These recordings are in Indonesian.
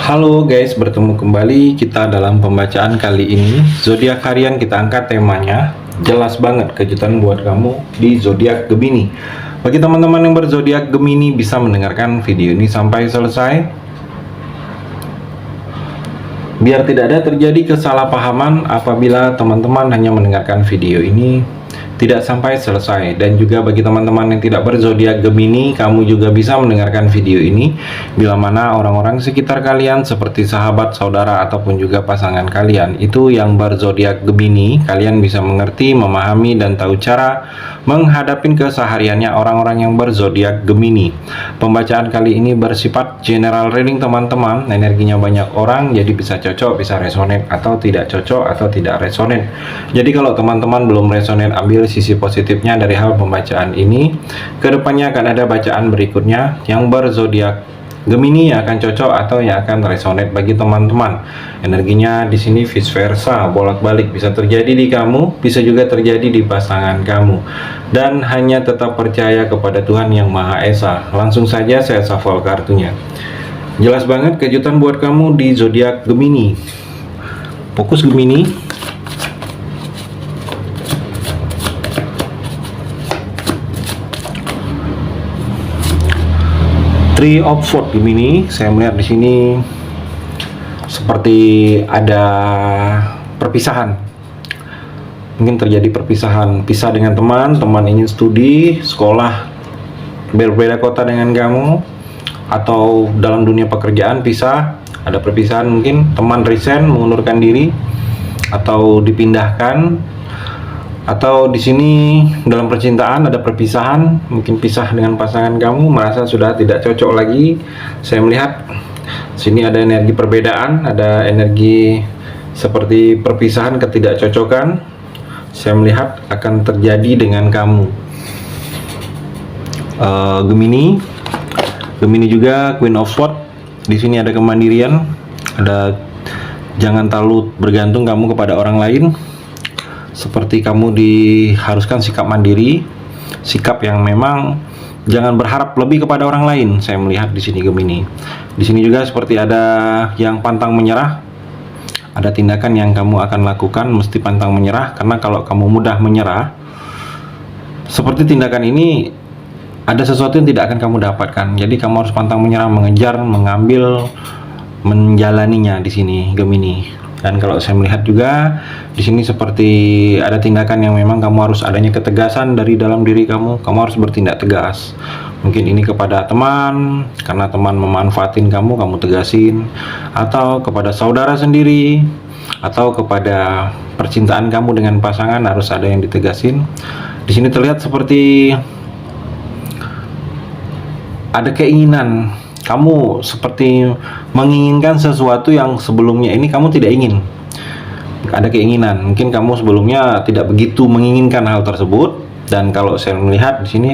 Halo guys, bertemu kembali kita dalam pembacaan kali ini. Zodiak harian kita angkat temanya jelas banget kejutan buat kamu di zodiak Gemini. Bagi teman-teman yang berzodiak Gemini bisa mendengarkan video ini sampai selesai. Biar tidak ada terjadi kesalahpahaman apabila teman-teman hanya mendengarkan video ini tidak sampai selesai. Dan juga bagi teman-teman yang tidak berzodiak Gemini, kamu juga bisa mendengarkan video ini bila mana orang-orang sekitar kalian seperti sahabat, saudara, ataupun juga pasangan kalian itu yang berzodiak Gemini, kalian bisa mengerti, memahami, dan tahu cara menghadapi kesehariannya orang-orang yang berzodiak Gemini. Pembacaan kali ini bersifat general reading teman-teman, energinya banyak orang, jadi bisa cocok, bisa resonate, atau tidak cocok, atau tidak resonate. Jadi kalau teman-teman belum resonate, ambil sisi positifnya dari hal pembacaan ini. Kedepannya akan ada bacaan berikutnya yang berzodiak Gemini yang akan cocok atau yang akan resonate bagi teman-teman. Energinya di sini vice versa, bolak-balik, bisa terjadi di kamu, bisa juga terjadi di pasangan kamu. Dan hanya tetap percaya kepada Tuhan Yang Maha Esa. Langsung saja saya shuffle kartunya. Jelas banget kejutan buat kamu di zodiak Gemini. Fokus Gemini. Three of Swords Gemini, saya melihat di sini seperti ada perpisahan. Mungkin terjadi perpisahan, pisah dengan teman ingin studi, sekolah, berbeda kota dengan kamu, atau dalam dunia pekerjaan pisah, ada perpisahan, mungkin teman resign, mengundurkan diri, atau dipindahkan. Atau di sini dalam percintaan ada perpisahan, mungkin pisah dengan pasangan kamu, merasa sudah tidak cocok lagi. Saya melihat sini ada energi perbedaan, ada energi seperti perpisahan, ketidakcocokan. Saya melihat akan terjadi dengan kamu. Gemini juga Queen of Swords. Di sini ada kemandirian, ada jangan terlalu bergantung kamu kepada orang lain. Seperti kamu diharuskan sikap mandiri, sikap yang memang jangan berharap lebih kepada orang lain. Saya melihat di sini Gemini. Di sini juga seperti ada yang pantang menyerah. Ada tindakan yang kamu akan lakukan mesti pantang menyerah, karena kalau kamu mudah menyerah, seperti tindakan ini ada sesuatu yang tidak akan kamu dapatkan. Jadi kamu harus pantang menyerah, mengejar, mengambil, menjalaninya di sini Gemini. Dan kalau saya melihat juga di sini seperti ada tindakan yang memang kamu harus adanya ketegasan dari dalam diri kamu. Kamu harus bertindak tegas. Mungkin ini kepada teman, karena teman memanfaatin kamu, kamu tegasin. Atau kepada saudara sendiri, atau kepada percintaan kamu dengan pasangan harus ada yang ditegasin. Di sini terlihat seperti ada keinginan. Kamu seperti menginginkan sesuatu yang sebelumnya ini kamu tidak ingin. Ada keinginan. Mungkin kamu sebelumnya tidak begitu menginginkan hal tersebut. Dan kalau saya melihat di sini,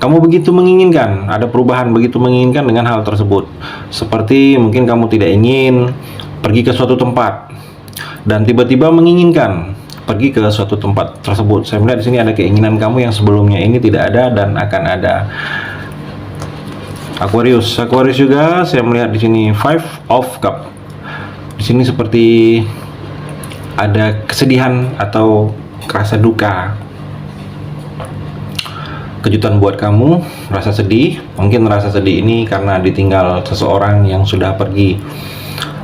kamu begitu menginginkan. Ada perubahan begitu menginginkan dengan hal tersebut. Seperti mungkin kamu tidak ingin pergi ke suatu tempat dan tiba-tiba menginginkan pergi ke suatu tempat tersebut. Saya melihat di sini ada keinginan kamu yang sebelumnya ini tidak ada dan akan ada. Aquarius juga saya melihat di sini Five of Cups. Di sini seperti ada kesedihan atau rasa duka. Kejutan buat kamu, rasa sedih. Mungkin rasa sedih ini karena ditinggal seseorang yang sudah pergi,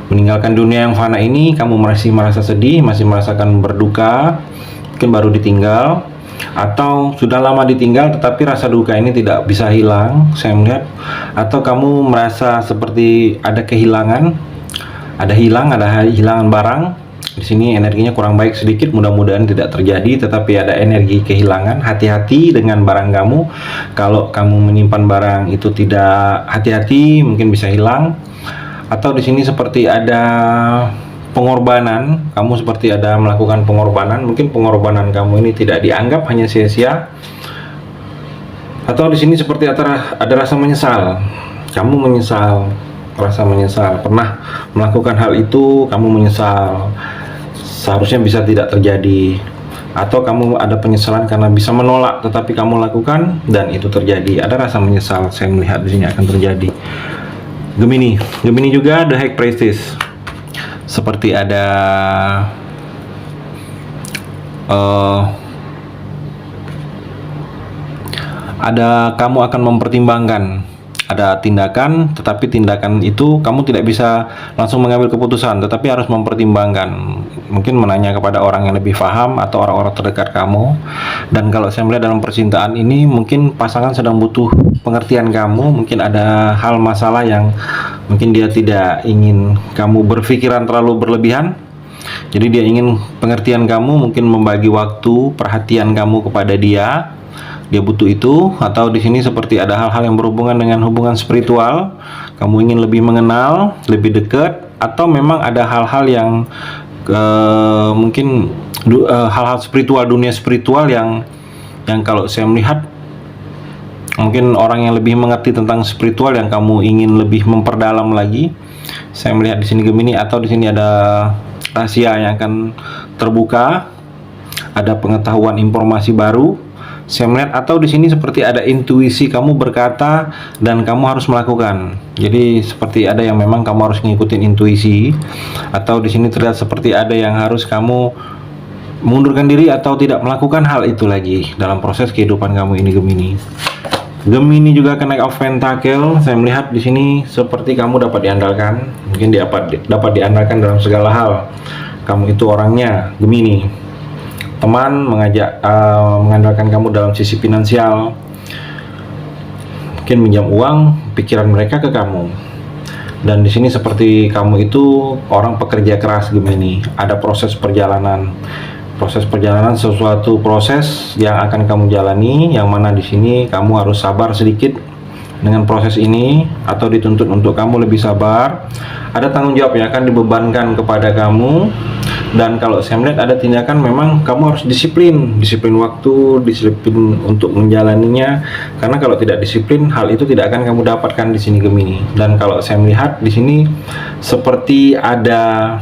meninggalkan dunia yang fana ini. Kamu masih merasa sedih, masih merasakan berduka. Mungkin baru ditinggal, atau sudah lama ditinggal tetapi rasa duka ini tidak bisa hilang, saya melihat. Atau kamu merasa seperti ada kehilangan, ada hilangan barang. Di sini energinya kurang baik sedikit, mudah-mudahan tidak terjadi, tetapi ada energi kehilangan. Hati-hati dengan barang kamu. Kalau kamu menyimpan barang itu tidak hati-hati, mungkin bisa hilang. Atau di sini seperti ada pengorbanan, kamu seperti ada melakukan pengorbanan, mungkin pengorbanan kamu ini tidak dianggap, hanya sia-sia. Atau di sini seperti ada rasa menyesal, kamu menyesal, rasa menyesal pernah melakukan hal itu, kamu menyesal, seharusnya bisa tidak terjadi. Atau kamu ada penyesalan karena bisa menolak tetapi kamu lakukan dan itu terjadi, ada rasa menyesal. Saya melihat di sini akan terjadi. Gemini juga The High Priestess. Seperti ada kamu akan mempertimbangkan ada tindakan, tetapi tindakan itu kamu tidak bisa langsung mengambil keputusan, tetapi harus mempertimbangkan. Mungkin menanya kepada orang yang lebih paham atau orang-orang terdekat kamu. Dan kalau saya melihat dalam percintaan ini, mungkin pasangan sedang butuh pengertian kamu. Mungkin ada hal masalah yang mungkin dia tidak ingin kamu berpikiran terlalu berlebihan. Jadi dia ingin pengertian kamu, mungkin membagi waktu, perhatian kamu kepada dia. Dia butuh itu, atau di sini seperti ada hal-hal yang berhubungan dengan hubungan spiritual. Kamu ingin lebih mengenal, lebih dekat, atau memang ada hal-hal yang mungkin hal-hal spiritual, dunia spiritual yang kalau saya melihat mungkin orang yang lebih mengerti tentang spiritual yang kamu ingin lebih memperdalam lagi. Saya melihat di sini Gemini, atau di sini ada rahasia yang akan terbuka, ada pengetahuan informasi baru. Saya melihat, atau di sini seperti ada intuisi kamu berkata dan kamu harus melakukan. Jadi seperti ada yang memang kamu harus ngikutin intuisi, atau di sini terlihat seperti ada yang harus kamu mengundurkan diri atau tidak melakukan hal itu lagi dalam proses kehidupan kamu ini Gemini. Gemini juga Knight of Pentacle. Saya melihat di sini seperti kamu dapat diandalkan, mungkin dapat diandalkan dalam segala hal. Kamu itu orangnya Gemini. Teman mengandalkan kamu dalam sisi finansial, mungkin minjam uang, pikiran mereka ke kamu. Dan di sini seperti kamu itu orang pekerja keras Gemini. Ada proses perjalanan sesuatu proses yang akan kamu jalani, yang mana di sini kamu harus sabar sedikit dengan proses ini, atau dituntut untuk kamu lebih sabar. Ada tanggung jawab yang akan dibebankan kepada kamu. Dan kalau saya melihat ada tindakan, memang kamu harus disiplin waktu, disiplin untuk menjalaninya. Karena kalau tidak disiplin, hal itu tidak akan kamu dapatkan di sini Gemini. Dan kalau saya melihat di sini seperti ada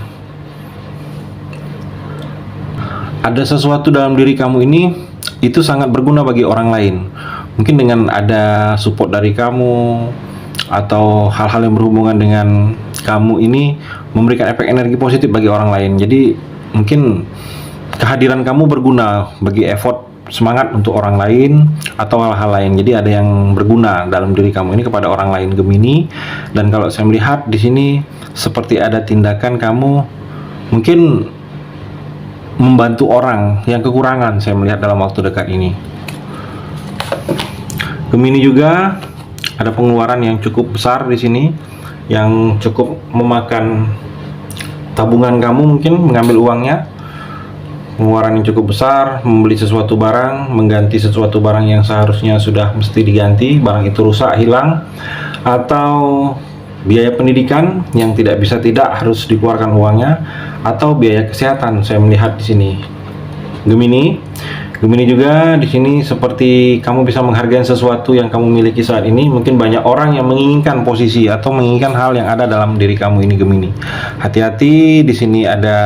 sesuatu dalam diri kamu ini itu sangat berguna bagi orang lain. Mungkin dengan ada support dari kamu atau hal-hal yang berhubungan dengan kamu ini memberikan efek energi positif bagi orang lain. Jadi mungkin kehadiran kamu berguna bagi effort semangat untuk orang lain atau hal-hal lain. Jadi ada yang berguna dalam diri kamu ini kepada orang lain Gemini. Dan kalau saya melihat di sini seperti ada tindakan kamu mungkin membantu orang yang kekurangan, saya melihat dalam waktu dekat ini. Gemini juga ada pengeluaran yang cukup besar di sini, yang cukup memakan tabungan kamu, mungkin mengambil uangnya. Pengeluaran yang cukup besar, membeli sesuatu barang, mengganti sesuatu barang yang seharusnya sudah mesti diganti, barang itu rusak, hilang, atau biaya pendidikan yang tidak bisa tidak harus dikeluarkan uangnya, atau biaya kesehatan. Saya melihat di sini Gemini juga di sini seperti kamu bisa menghargai sesuatu yang kamu miliki saat ini. Mungkin banyak orang yang menginginkan posisi atau menginginkan hal yang ada dalam diri kamu ini Gemini. Hati-hati, di sini ada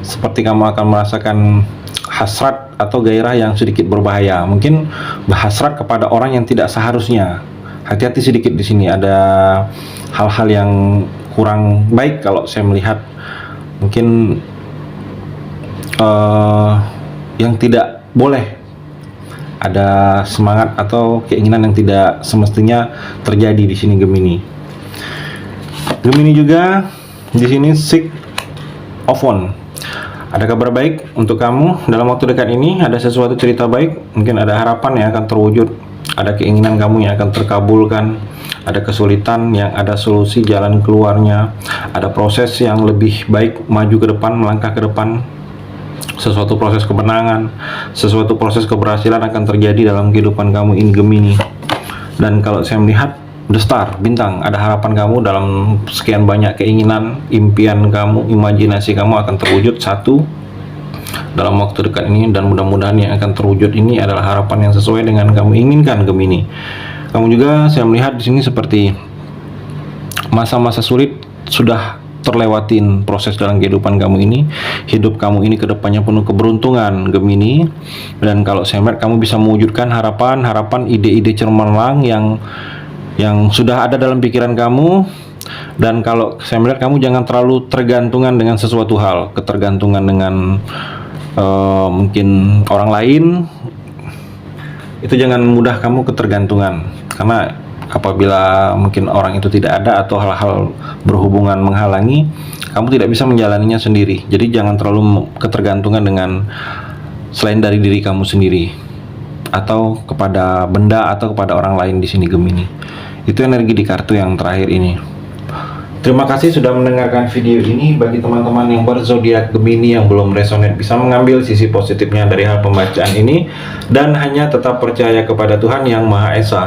seperti kamu akan merasakan hasrat atau gairah yang sedikit berbahaya. Mungkin berhasrat kepada orang yang tidak seharusnya. Hati-hati sedikit di sini, ada hal-hal yang kurang baik kalau saya melihat. Mungkin yang tidak boleh, ada semangat atau keinginan yang tidak semestinya terjadi di sini Gemini. Gemini juga di sini Six of Wands. Ada kabar baik untuk kamu dalam waktu dekat ini. Ada sesuatu cerita baik, mungkin ada harapan yang akan terwujud, ada keinginan kamu yang akan terkabulkan, ada kesulitan yang ada solusi jalan keluarnya, ada proses yang lebih baik maju ke depan, melangkah ke depan. Sesuatu proses kemenangan, sesuatu proses keberhasilan akan terjadi dalam kehidupan kamu ini Gemini. Dan kalau saya melihat The Star, bintang, ada harapan kamu dalam sekian banyak keinginan, impian kamu, imajinasi kamu akan terwujud satu dalam waktu dekat ini. Dan mudah-mudahan yang akan terwujud ini adalah harapan yang sesuai dengan kamu inginkan Gemini. Kamu juga saya melihat di sini seperti masa-masa sulit sudah terlewatin proses dalam kehidupan kamu ini. Hidup kamu ini kedepannya penuh keberuntungan Gemini. Dan kalau saya melihat kamu bisa mewujudkan harapan, ide-ide cemerlang yang yang sudah ada dalam pikiran kamu. Dan kalau saya melihat, kamu jangan terlalu tergantungan dengan sesuatu hal, ketergantungan dengan mungkin orang lain. Itu jangan mudah kamu ketergantungan, karena apabila mungkin orang itu tidak ada atau hal-hal berhubungan menghalangi, kamu tidak bisa menjalaninya sendiri. Jadi jangan terlalu ketergantungan dengan selain dari diri kamu sendiri, atau kepada benda atau kepada orang lain di sini Gemini. Itu energi di kartu yang terakhir ini. Terima kasih sudah mendengarkan video ini. Bagi teman-teman yang berzodiak Gemini yang belum resonate, bisa mengambil sisi positifnya dari hal pembacaan ini dan hanya tetap percaya kepada Tuhan Yang Maha Esa.